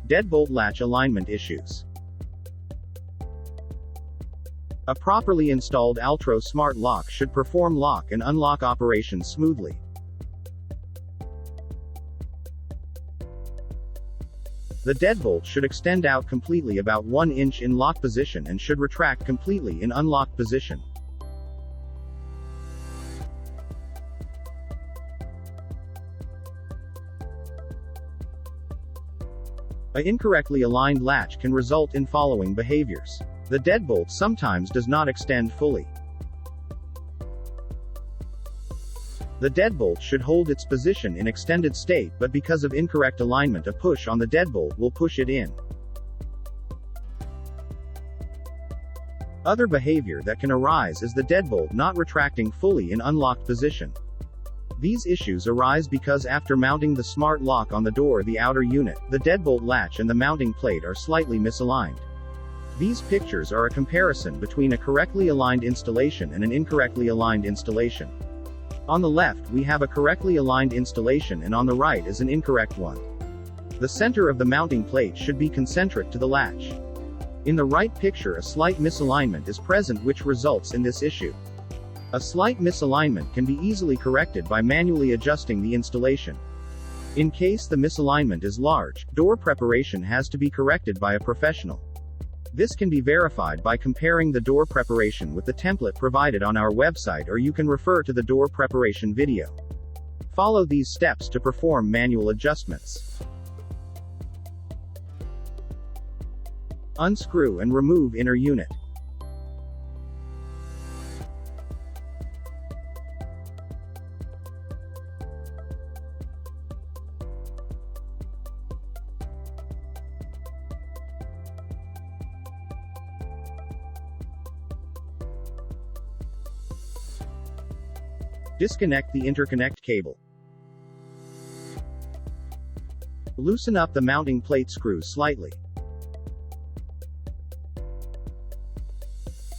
Deadbolt latch alignment issues. A properly installed Altrosmart lock should perform lock and unlock operations smoothly. The deadbolt should extend out completely about 1 inch in lock position and should retract completely in unlocked position. An incorrectly aligned latch can result in following behaviors. The deadbolt sometimes does not extend fully. The deadbolt should hold its position in extended state, but because of incorrect alignment, a push on the deadbolt will push it in. Other behavior that can arise is the deadbolt not retracting fully in unlocked position. These issues arise because after mounting the smart lock on the door, the outer unit, the deadbolt latch and the mounting plate are slightly misaligned. These pictures are a comparison between a correctly aligned installation and an incorrectly aligned installation. On the left we have a correctly aligned installation and on the right is an incorrect one. The center of the mounting plate should be concentric to the latch. In the right picture a slight misalignment is present which results in this issue. A slight misalignment can be easily corrected by manually adjusting the installation. In case the misalignment is large, door preparation has to be corrected by a professional. This can be verified by comparing the door preparation with the template provided on our website, or you can refer to the door preparation video. Follow these steps to perform manual adjustments. Unscrew and remove inner unit. Disconnect the interconnect cable. Loosen up the mounting plate screws slightly.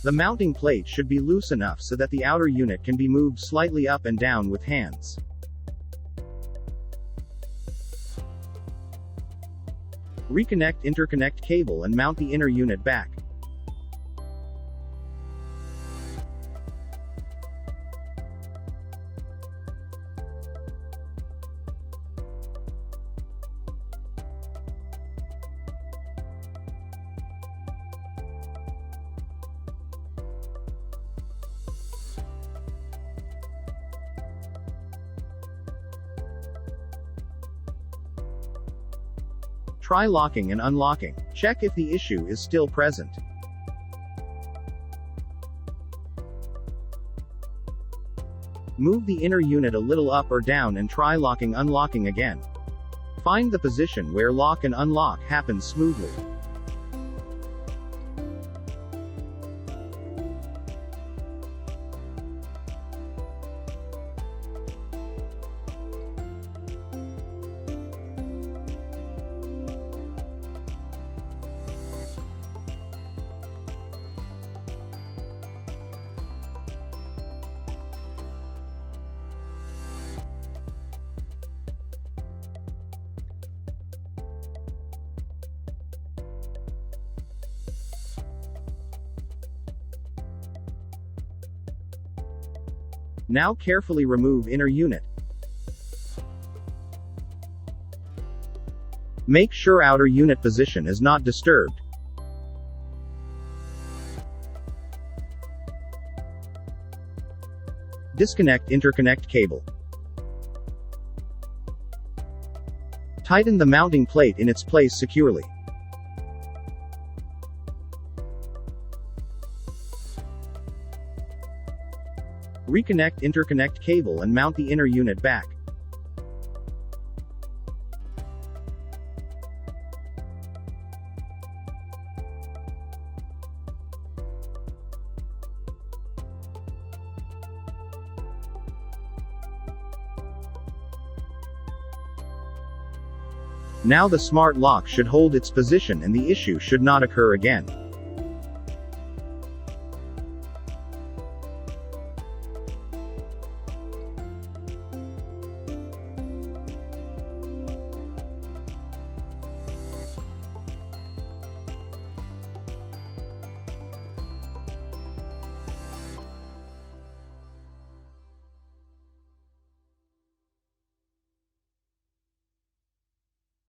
The mounting plate should be loose enough so that the outer unit can be moved slightly up and down with hands. Reconnect interconnect cable and mount the inner unit back. Try locking and unlocking. Check if the issue is still present. Move the inner unit a little up or down and try locking unlocking again. Find the position where lock and unlock happens smoothly. Now carefully remove inner unit. Make sure outer unit position is not disturbed. Disconnect interconnect cable. Tighten the mounting plate in its place securely. Reconnect interconnect cable and mount the inner unit back. Now the smart lock should hold its position and the issue should not occur again.